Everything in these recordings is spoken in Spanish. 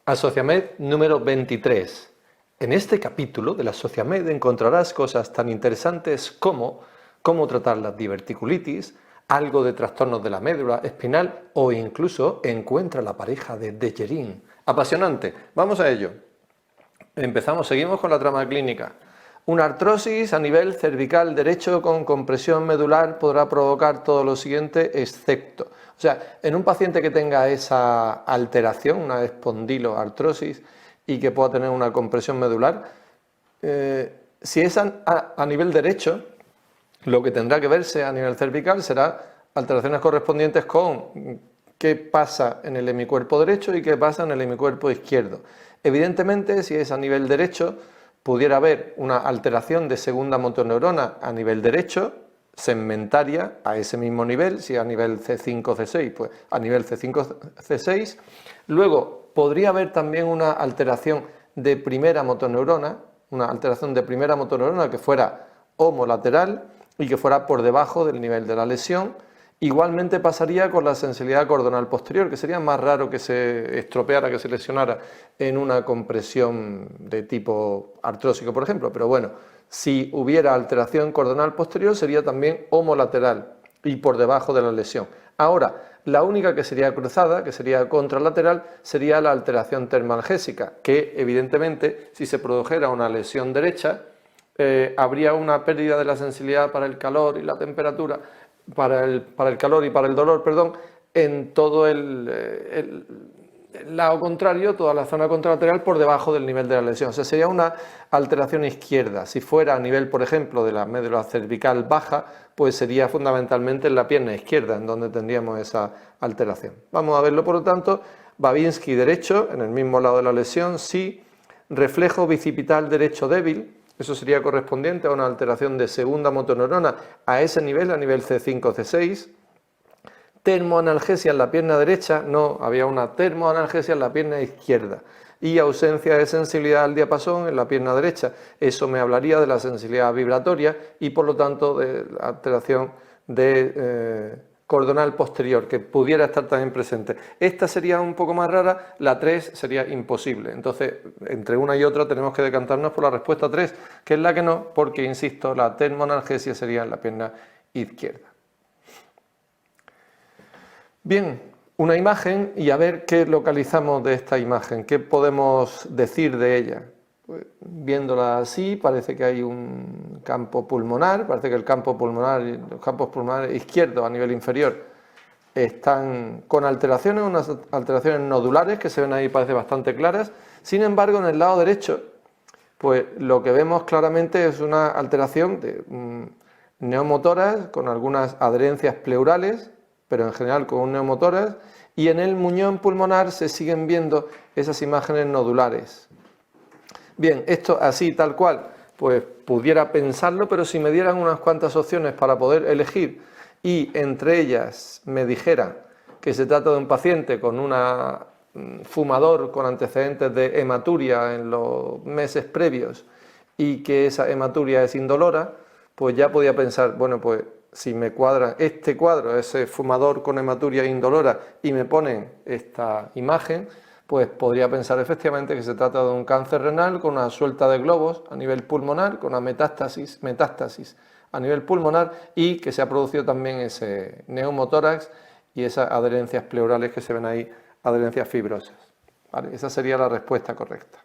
Asociamed número 23. En este capítulo de la Asociamed encontrarás cosas tan interesantes como cómo tratar la diverticulitis, algo de trastornos de la médula espinal o incluso encuentra la pareja de Dejerin. Apasionante. Vamos a ello. Seguimos con la trama clínica. Una artrosis a nivel cervical derecho con compresión medular podrá provocar todo lo siguiente excepto. O sea, en un paciente que tenga esa alteración, una espondiloartrosis y que pueda tener una compresión medular, si es a nivel derecho, lo que tendrá que verse a nivel cervical será alteraciones correspondientes con qué pasa en el hemicuerpo derecho y qué pasa en el hemicuerpo izquierdo. Evidentemente, si es a nivel derecho, pudiera haber una alteración de segunda motoneurona a nivel derecho, segmentaria a ese mismo nivel, si a nivel C5, C6, pues a nivel C5, C6. Luego, podría haber también una alteración de primera motoneurona, que fuera homolateral y que fuera por debajo del nivel de la lesión. Igualmente pasaría con la sensibilidad cordonal posterior, que sería más raro que se estropeara, que se lesionara en una compresión de tipo artrósico, por ejemplo, pero bueno, si hubiera alteración cordonal posterior sería también homolateral y por debajo de la lesión. Ahora, la única que sería cruzada, que sería contralateral, sería la alteración termalgésica, que evidentemente si se produjera una lesión derecha, habría una pérdida de la sensibilidad para el calor y la temperatura, para el calor y para el dolor, perdón, en todo el lado contrario, toda la zona contralateral por debajo del nivel de la lesión. O sea, sería una alteración izquierda. Si fuera a nivel, por ejemplo, de la médula cervical baja, pues sería fundamentalmente en la pierna izquierda, en donde tendríamos esa alteración. Vamos a verlo, por lo tanto, Babinski derecho, en el mismo lado de la lesión, sí, reflejo bicipital derecho débil. Eso sería correspondiente a una alteración de segunda motoneurona a ese nivel, a nivel C5, C6. Termoanalgesia en la pierna derecha, no, había una termoanalgesia en la pierna izquierda. Y ausencia de sensibilidad al diapasón en la pierna derecha. Eso me hablaría de la sensibilidad vibratoria y por lo tanto de la alteración de cordonal posterior, que pudiera estar también presente. Esta sería un poco más rara, la 3 sería imposible. Entonces, entre una y otra tenemos que decantarnos por la respuesta 3, que es la que no, porque, insisto, la termoanalgesia sería en la pierna izquierda. Bien, una imagen y a ver qué localizamos de esta imagen, qué podemos decir de ella. Pues, viéndola así, parece que hay un campo pulmonar, parece que los campos pulmonares izquierdos a nivel inferior están con alteraciones, unas alteraciones nodulares que se ven ahí, parece bastante claras. Sin embargo, en el lado derecho, pues lo que vemos claramente es una alteración de neumotórax con algunas adherencias pleurales, pero en general con un neumotórax, y en el muñón pulmonar se siguen viendo esas imágenes nodulares. Bien, esto así, tal cual, pues pudiera pensarlo, pero si me dieran unas cuantas opciones para poder elegir y entre ellas me dijeran que se trata de un paciente con un fumador con antecedentes de hematuria en los meses previos y que esa hematuria es indolora, pues ya podía pensar, bueno, pues si me cuadra este cuadro, ese fumador con hematuria indolora, y me ponen esta imagen, pues podría pensar efectivamente que se trata de un cáncer renal con una suelta de globos a nivel pulmonar, con una metástasis a nivel pulmonar y que se ha producido también ese neumotórax y esas adherencias pleurales que se ven ahí, adherencias fibrosas. ¿Vale? Esa sería la respuesta correcta.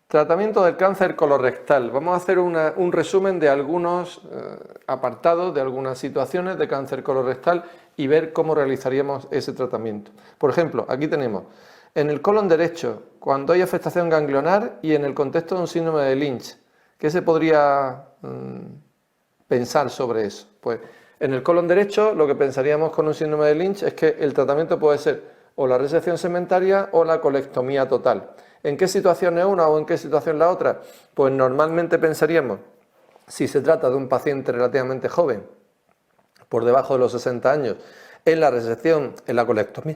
Tratamiento del cáncer colorectal. Vamos a hacer un resumen de algunos apartados, de algunas situaciones de cáncer colorectal y ver cómo realizaríamos ese tratamiento. Por ejemplo, aquí tenemos en el colon derecho, cuando hay afectación ganglionar y en el contexto de un síndrome de Lynch. ¿Qué se podría pensar sobre eso? Pues en el colon derecho lo que pensaríamos con un síndrome de Lynch es que el tratamiento puede ser o la resección segmentaria o la colectomía total. ¿En qué situación es una o en qué situación la otra? Pues normalmente pensaríamos, si se trata de un paciente relativamente joven, por debajo de los 60 años, en la resección, en la colectomía,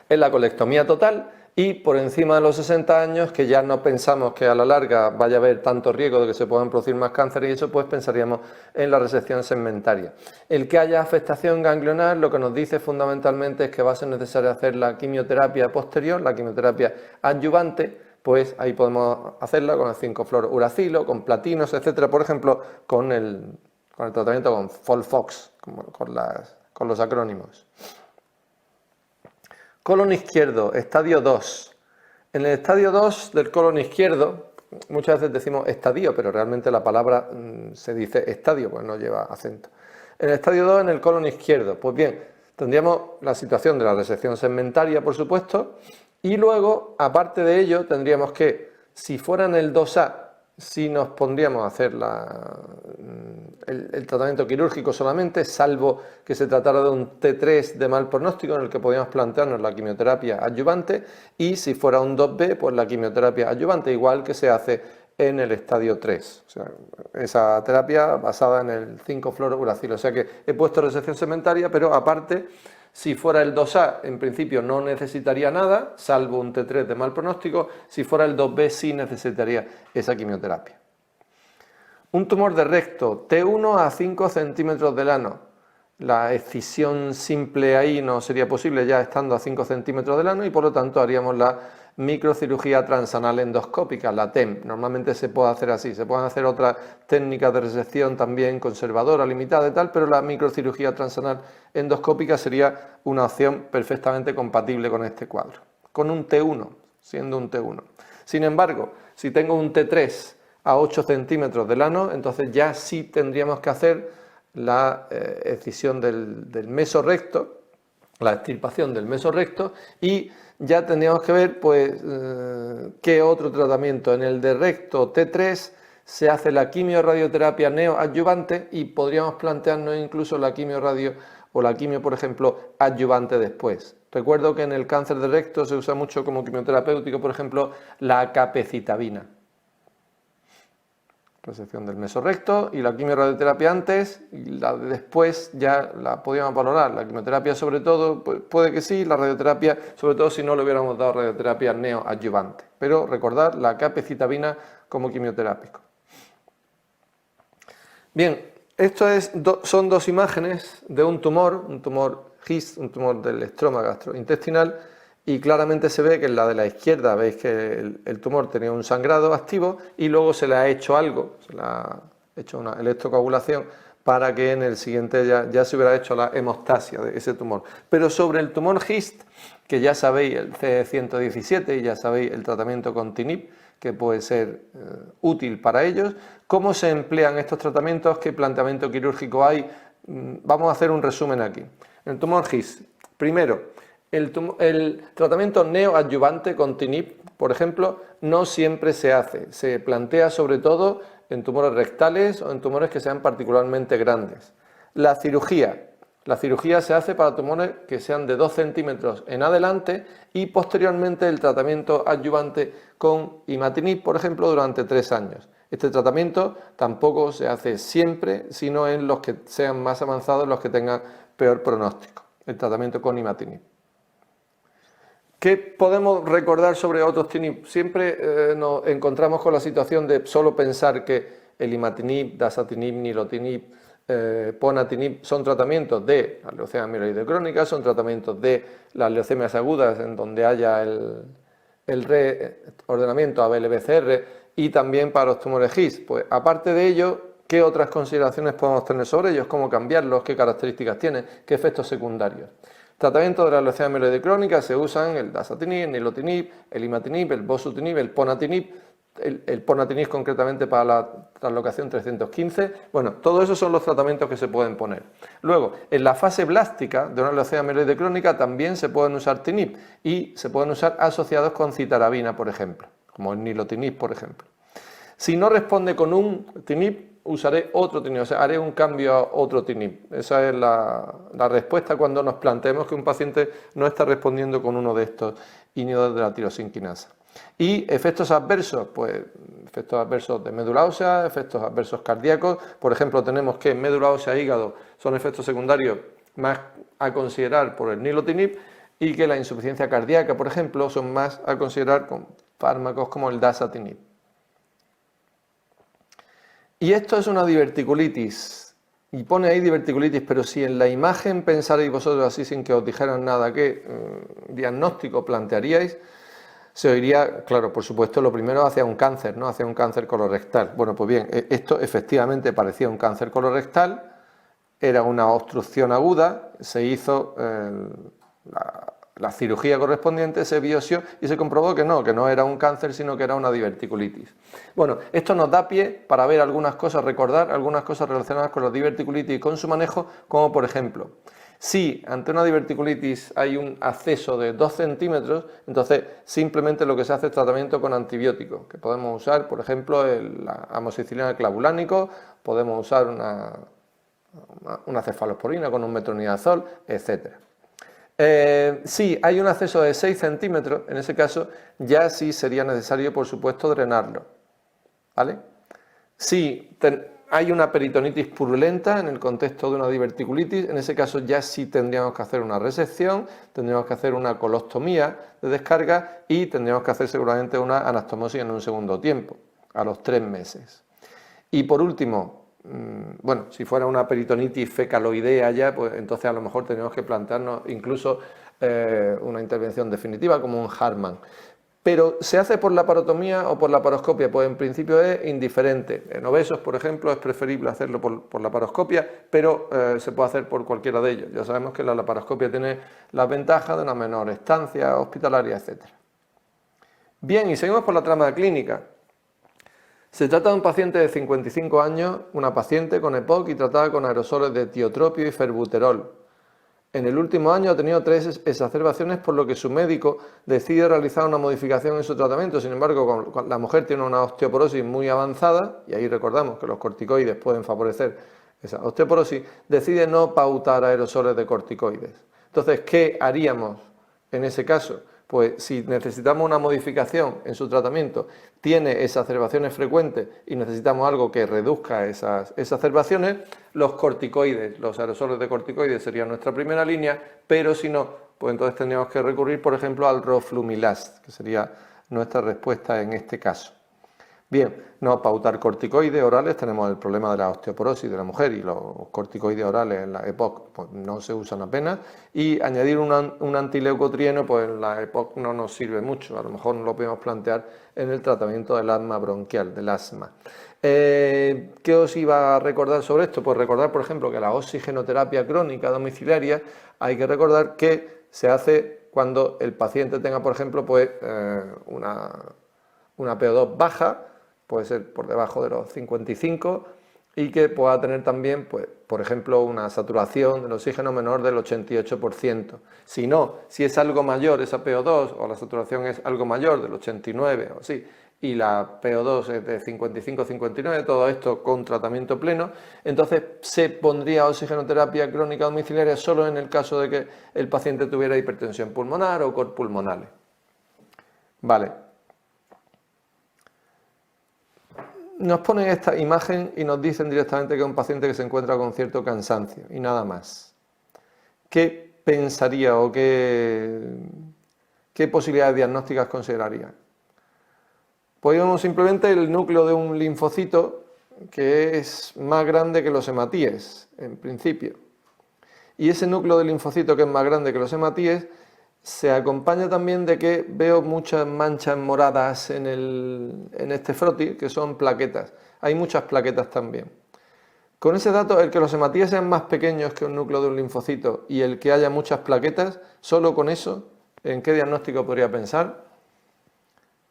en la colectomía total, y por encima de los 60 años, que ya no pensamos que a la larga vaya a haber tanto riesgo de que se puedan producir más cánceres y eso, pues pensaríamos en la resección segmentaria. El que haya afectación ganglionar lo que nos dice fundamentalmente es que va a ser necesario hacer la quimioterapia posterior, la quimioterapia adyuvante, pues ahí podemos hacerla con el 5-fluorouracilo, con platinos, etcétera, por ejemplo, con el tratamiento con FOLFOX, con los acrónimos. Colon izquierdo, estadio 2. En el estadio 2 del colon izquierdo, muchas veces decimos estadio, pero realmente la palabra se dice estadio, pues no lleva acento. En el estadio 2, en el colon izquierdo, pues bien, tendríamos la situación de la resección segmentaria, por supuesto, y luego, aparte de ello, tendríamos que, si fuera en el 2A, si nos pondríamos a hacer el tratamiento quirúrgico solamente, salvo que se tratara de un T3 de mal pronóstico en el que podíamos plantearnos la quimioterapia adyuvante, y si fuera un 2B, pues la quimioterapia adyuvante, igual que se hace en el estadio 3, o sea, esa terapia basada en el 5-fluorouracilo, o sea que he puesto resección segmentaria, pero aparte, si fuera el 2A, en principio no necesitaría nada, salvo un T3 de mal pronóstico. Si fuera el 2B, sí necesitaría esa quimioterapia. Un tumor de recto, T1 a 5 centímetros del ano. La excisión simple ahí no sería posible ya estando a 5 centímetros del ano y por lo tanto haríamos la microcirugía transanal endoscópica, la TEM. Normalmente se puede hacer así, se pueden hacer otras técnicas de resección también conservadora, limitada y tal, pero la microcirugía transanal endoscópica sería una opción perfectamente compatible con este cuadro, con un T1, siendo un T1. Sin embargo, si tengo un T3 a 8 centímetros del ano, entonces ya sí tendríamos que hacer la excisión del mesorrecto, la extirpación del mesorrecto, y ya tendríamos que ver pues qué otro tratamiento. En el de recto T3 se hace la quimioradioterapia neoadyuvante y podríamos plantearnos incluso la quimioradio o la quimio, por ejemplo, adyuvante después. Recuerdo que en el cáncer de recto se usa mucho como quimioterapéutico, por ejemplo, la capecitabina. Resección del mesorrecto y la quimioradioterapia antes, y la de después ya la podíamos valorar. La quimioterapia sobre todo, puede que sí, la radioterapia sobre todo si no le hubiéramos dado radioterapia neoadyuvante. Pero recordad la capecitabina como quimioterápico. Bien, esto son dos imágenes de un tumor GIST, un tumor del estroma gastrointestinal, y claramente se ve que en la de la izquierda veis que el tumor tenía un sangrado activo y luego se le ha hecho algo, se le ha hecho una electrocoagulación para que en el siguiente ya se hubiera hecho la hemostasia de ese tumor. Pero sobre el tumor GIST, que ya sabéis el C117 y ya sabéis el tratamiento con TINIP, que puede ser útil para ellos, ¿cómo se emplean estos tratamientos? ¿Qué planteamiento quirúrgico hay? Vamos a hacer un resumen aquí. En el tumor GIST, primero, el tratamiento neoadyuvante con TINIP, por ejemplo, no siempre se hace. Se plantea sobre todo en tumores rectales o en tumores que sean particularmente grandes. La cirugía se hace para tumores que sean de 2 centímetros en adelante y posteriormente el tratamiento adyuvante con imatinib, por ejemplo, durante 3 años. Este tratamiento tampoco se hace siempre, sino en los que sean más avanzados, los que tengan peor pronóstico, el tratamiento con imatinib. ¿Qué podemos recordar sobre otros TINIP? Siempre nos encontramos con la situación de solo pensar que el imatinib, dasatinib, nilotinib, ponatinib son tratamientos de la leucemia amiloide crónica, son tratamientos de las leucemias agudas en donde haya el reordenamiento ABL-BCR y también para los tumores GIST. Pues aparte de ello, ¿qué otras consideraciones podemos tener sobre ellos? ¿Cómo cambiarlos? ¿Qué características tienen? ¿Qué efectos secundarios? Tratamiento de la leucemia amiloide crónica se usan el dasatinib, el nilotinib, el imatinib, el bosutinib, el ponatinib, el ponatinib concretamente para la translocación 315. Bueno, todo eso son los tratamientos que se pueden poner. Luego, en la fase blástica de una leucemia amiloide crónica también se pueden usar TINIP y se pueden usar asociados con citarabina, por ejemplo, como el nilotinib, por ejemplo. Si no responde con un TINIP, usaré otro TINIP, o sea, haré un cambio a otro TINIP. Esa es la respuesta cuando nos planteemos que un paciente no está respondiendo con uno de estos inhibidores de la tirosinquinasa. Y efectos adversos, pues efectos adversos de médula ósea, efectos adversos cardíacos. Por ejemplo, tenemos que médula ósea e hígado son efectos secundarios más a considerar por el nilotinib. y que la insuficiencia cardíaca, por ejemplo, son más a considerar con fármacos como el dasatinib. Y esto es una diverticulitis, y pone ahí diverticulitis, pero si en la imagen pensarais vosotros así sin que os dijeran nada, ¿qué diagnóstico plantearíais? Se oiría, claro, por supuesto, lo primero hacia un cáncer, ¿no? Hacia un cáncer colorectal. Bueno, pues bien, esto efectivamente parecía un cáncer colorectal, era una obstrucción aguda, se hizo la cirugía correspondiente, se biosió y se comprobó que no era un cáncer, sino que era una diverticulitis. Bueno, esto nos da pie para ver algunas cosas, recordar algunas cosas relacionadas con la diverticulitis y con su manejo, como por ejemplo, si ante una diverticulitis hay un acceso de 2 centímetros, entonces simplemente lo que se hace es tratamiento con antibióticos, que podemos usar, por ejemplo, el amoxicilina clavulánico, podemos usar una cefalosporina con un metronidazol, etc. Si hay un acceso de 6 centímetros, en ese caso ya sí sería necesario, por supuesto, drenarlo, ¿vale? Si hay una peritonitis purulenta en el contexto de una diverticulitis, en ese caso ya sí tendríamos que hacer una resección, tendríamos que hacer una colostomía de descarga y tendríamos que hacer seguramente una anastomosis en un segundo tiempo, a los 3 meses. Y por último, bueno, si fuera una peritonitis fecaloidea ya, pues entonces a lo mejor tenemos que plantearnos incluso una intervención definitiva como un Hartmann. Pero ¿se hace por laparotomía o por laparoscopia? Pues en principio es indiferente. En obesos, por ejemplo, es preferible hacerlo por laparoscopia, pero se puede hacer por cualquiera de ellos. Ya sabemos que la laparoscopia tiene la ventaja de una menor estancia hospitalaria, etc. Bien, y seguimos por la trama clínica. Se trata de un paciente de 55 años, una paciente con EPOC y tratada con aerosoles de tiotropio y ferbuterol. En el último año ha tenido 3 exacerbaciones, por lo que su médico decide realizar una modificación en su tratamiento. Sin embargo, la mujer tiene una osteoporosis muy avanzada, y ahí recordamos que los corticoides pueden favorecer esa osteoporosis, decide no pautar aerosoles de corticoides. Entonces, ¿qué haríamos en ese caso? Pues si necesitamos una modificación en su tratamiento, tiene exacerbaciones frecuentes y necesitamos algo que reduzca esas exacerbaciones, los corticoides, los aerosoles de corticoides serían nuestra primera línea, pero si no, pues entonces tendríamos que recurrir, por ejemplo, al roflumilast, que sería nuestra respuesta en este caso. Bien, no pautar corticoides orales, tenemos el problema de la osteoporosis de la mujer y los corticoides orales en la EPOC pues no se usan apenas, y añadir un antileucotrieno pues en la EPOC no nos sirve mucho, a lo mejor no lo podemos plantear en el tratamiento del asma bronquial, del asma. ¿Qué os iba a recordar sobre esto? Pues recordar, por ejemplo, que la oxigenoterapia crónica domiciliaria hay que recordar que se hace cuando el paciente tenga, por ejemplo, pues una PO2 baja, puede ser por debajo de los 55, y que pueda tener también, pues, por ejemplo, una saturación del oxígeno menor del 88%. Si no, si es algo mayor esa PO2 o la saturación es algo mayor del 89 o así, y la PO2 es de 55-59, todo esto con tratamiento pleno, entonces se pondría oxigenoterapia crónica domiciliaria solo en el caso de que el paciente tuviera hipertensión pulmonar o cor pulmonales. Vale. Nos ponen esta imagen y nos dicen directamente que es un paciente que se encuentra con cierto cansancio y nada más. ¿Qué pensaría o qué posibilidades diagnósticas consideraría? Pues vemos simplemente el núcleo de un linfocito que es más grande que los hematíes, en principio. Y ese núcleo de linfocito que es más grande que los hematíes se acompaña también de que veo muchas manchas moradas en este frotis, que son plaquetas. Hay muchas plaquetas también. Con ese dato, el que los hematíes sean más pequeños que un núcleo de un linfocito y el que haya muchas plaquetas, solo con eso, ¿en qué diagnóstico podría pensar?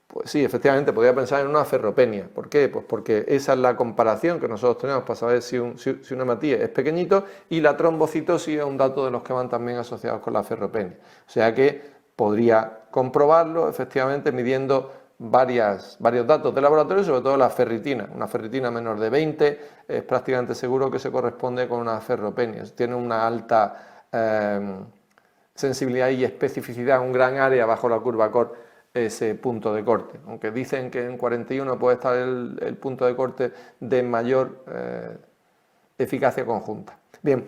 Pues sí, efectivamente, podría pensar en una ferropenia. ¿Por qué? Pues porque esa es la comparación que nosotros tenemos para saber si un hematíes es pequeñito, y la trombocitosis es un dato de los que van también asociados con la ferropenia. O sea que podría comprobarlo efectivamente midiendo varios datos de laboratorio, sobre todo la ferritina. Una ferritina menor de 20 es prácticamente seguro que se corresponde con una ferropenia. Tiene una alta sensibilidad y especificidad, un gran área bajo la curva Core, ese punto de corte, aunque dicen que en 41 puede estar el punto de corte de mayor eficacia conjunta. Bien,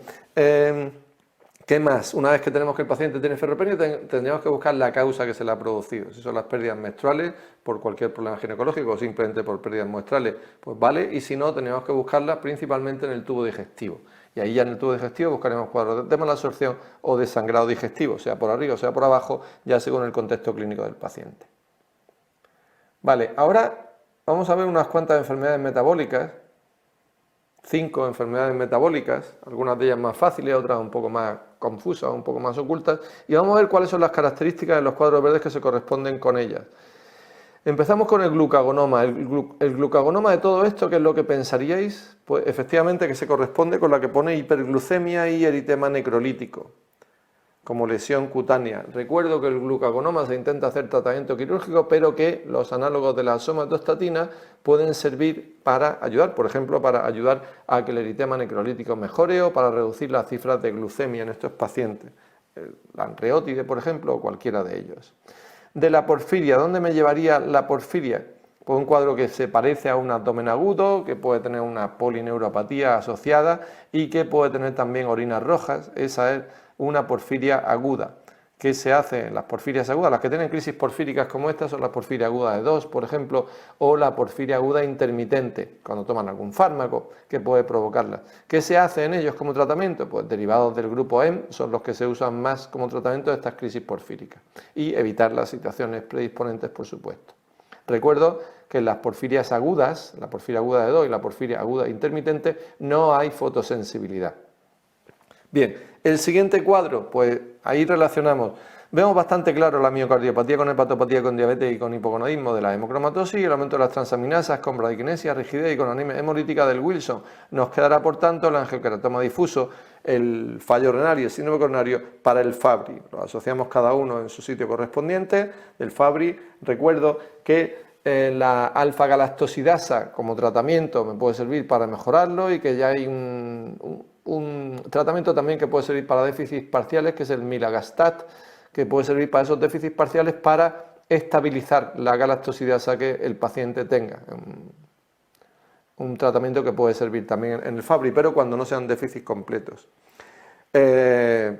¿Qué más? Una vez que tenemos que el paciente tiene ferropenia, tendríamos que buscar la causa que se le ha producido. Si son las pérdidas menstruales por cualquier problema ginecológico o simplemente por pérdidas menstruales, pues vale. Y si no, tendríamos que buscarlas principalmente en el tubo digestivo. Y ahí ya en el tubo digestivo buscaremos cuadros de mala absorción o de sangrado digestivo, sea por arriba o sea por abajo, ya según el contexto clínico del paciente. Vale, ahora vamos a ver unas cuantas enfermedades metabólicas. 5 enfermedades metabólicas, algunas de ellas más fáciles, otras un poco más confusas, un poco más ocultas, y vamos a ver cuáles son las características de los cuadros verdes que se corresponden con ellas. Empezamos con el glucagonoma. El glucagonoma de todo esto, ¿qué es lo que pensaríais? Pues efectivamente que se corresponde con la que pone hiperglucemia y eritema necrolítico, como lesión cutánea. Recuerdo que el glucagonoma se intenta hacer tratamiento quirúrgico, pero que los análogos de la somatostatina pueden servir para ayudar, por ejemplo, para ayudar a que el eritema necrolítico mejore o para reducir las cifras de glucemia en estos pacientes. La anreótide, por ejemplo, o cualquiera de ellos. De la porfiria, ¿dónde me llevaría la porfiria? Pues un cuadro que se parece a un abdomen agudo, que puede tener una polineuropatía asociada y que puede tener también orinas rojas. Esa es una porfiria aguda. ¿Qué se hace en las porfirias agudas? Las que tienen crisis porfíricas como esta son las porfirias agudas de 2, por ejemplo, o la porfiria aguda intermitente, cuando toman algún fármaco que puede provocarla. ¿Qué se hace en ellos como tratamiento? Pues derivados del grupo M son los que se usan más como tratamiento de estas crisis porfíricas y evitar las situaciones predisponentes, por supuesto. Recuerdo que en las porfirias agudas, la porfiria aguda de 2 y la porfiria aguda intermitente, no hay fotosensibilidad. Bien, el siguiente cuadro, pues ahí relacionamos, vemos bastante claro la miocardiopatía con hepatopatía, con diabetes y con hipogonadismo de la hemocromatosis, el aumento de las transaminasas con bradiquinesia, rigidez y con anemia hemolítica del Wilson. Nos quedará, por tanto, el angiokeratoma difuso, el fallo renal y el síndrome coronario para el Fabry. Los asociamos cada uno en su sitio correspondiente. Del Fabry, recuerdo que la alfa-galactosidasa como tratamiento me puede servir para mejorarlo y que ya hay un tratamiento también que puede servir para déficits parciales, que es el milagastat, que puede servir para esos déficits parciales para estabilizar la galactosidasa que el paciente tenga. Un tratamiento que puede servir también en el Fabry, pero cuando no sean déficits completos.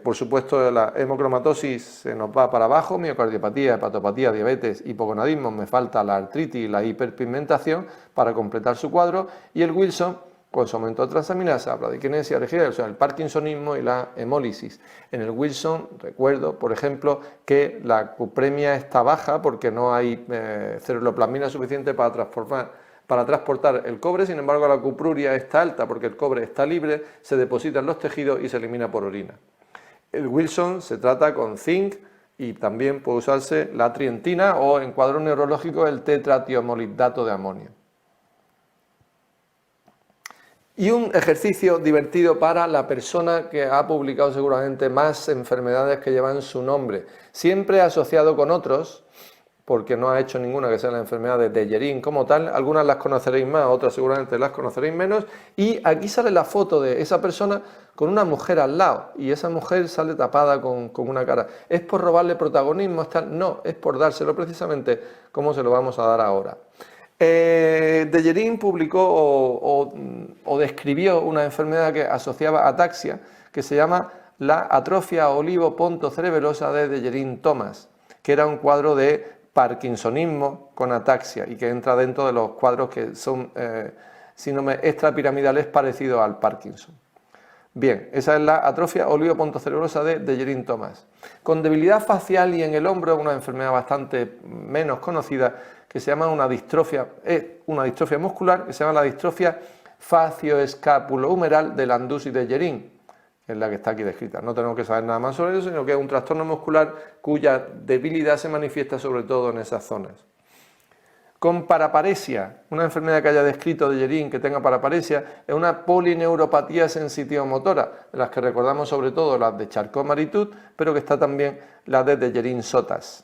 Por supuesto, la hemocromatosis se nos va para abajo, miocardiopatía, hepatopatía, diabetes, hipogonadismo, me falta la artritis y la hiperpigmentación para completar su cuadro, y el Wilson con su aumento de transaminasa, bradiquinesia, rigidez, o sea, el parkinsonismo y la hemólisis. En el Wilson, recuerdo, por ejemplo, que la cupremia está baja porque no hay ceruloplasmina suficiente para transportar el cobre, sin embargo la cupruria está alta porque el cobre está libre, se deposita en los tejidos y se elimina por orina. El Wilson se trata con zinc y también puede usarse la trientina o en cuadro neurológico el tetrathiomolibdato de amonio. Y un ejercicio divertido para la persona que ha publicado seguramente más enfermedades que llevan su nombre, siempre asociado con otros, porque no ha hecho ninguna que sea la enfermedad de Dejerin como tal. Algunas las conoceréis más, otras seguramente las conoceréis menos, y aquí sale la foto de esa persona con una mujer al lado, y esa mujer sale tapada con una cara. ¿Es por robarle protagonismo? No, es por dárselo precisamente como se lo vamos a dar ahora. Dejerin publicó o describió una enfermedad que asociaba ataxia, que se llama la atrofia olivo-pontocerebelosa de Dejerin-Thomas, que era un cuadro de parkinsonismo con ataxia y que entra dentro de los cuadros que son síndromes extrapiramidales parecidos al Parkinson. Bien, esa es la atrofia olivo-pontocerebelosa de Dejerin-Thomas. Con debilidad facial y en el hombro, una enfermedad bastante menos conocida, que se llama una distrofia muscular, que se llama la distrofia facioescapulohumeral de Landus y Dejerin, que es la que está aquí descrita. No tenemos que saber nada más sobre eso, sino que es un trastorno muscular cuya debilidad se manifiesta sobre todo en esas zonas. Con paraparesia, una enfermedad que haya descrito Dejerin que tenga paraparesia, es una polineuropatía sensitivomotora, de las que recordamos sobre todo las de Charcot-Marie-Tooth, pero que está también la de Dejerin-Sotas.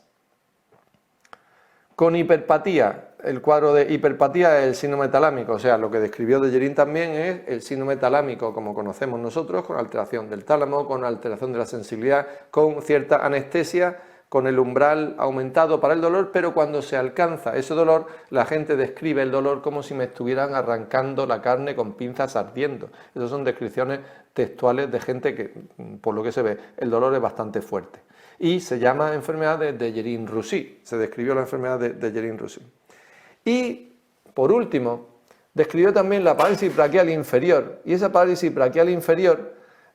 Con hiperpatía, el cuadro de hiperpatía es el síndrome talámico, o sea, lo que describió Dejerin también es el síndrome talámico como conocemos nosotros, con alteración del tálamo, con alteración de la sensibilidad, con cierta anestesia, con el umbral aumentado para el dolor, pero cuando se alcanza ese dolor, la gente describe el dolor como si me estuvieran arrancando la carne con pinzas ardiendo. Esas son descripciones textuales de gente que, por lo que se ve, el dolor es bastante fuerte. Y se llama enfermedad de Dejerine-Roussy, se describió la enfermedad de Dejerine-Roussy. Y, por último, describió también la parálisis braquial inferior, y esa parálisis braquial inferior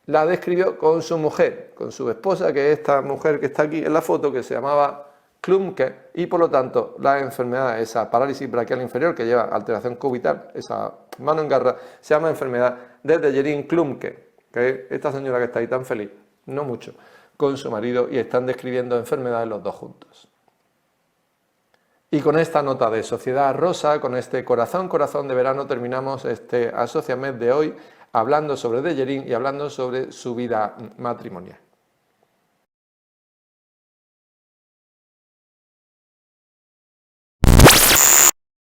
la describió con su mujer, con su esposa, que es esta mujer que está aquí en la foto, que se llamaba Klumpke, y por lo tanto la enfermedad, esa parálisis braquial inferior que lleva alteración cubital, esa mano en garra, se llama enfermedad de Dejerine-Klumpke, que es esta señora que está ahí tan feliz, no mucho, con su marido, y están describiendo enfermedades los dos juntos. Y con esta nota de Sociedad Rosa, con este corazón de verano, terminamos este Asociamed de hoy, hablando sobre Dejerine y hablando sobre su vida matrimonial.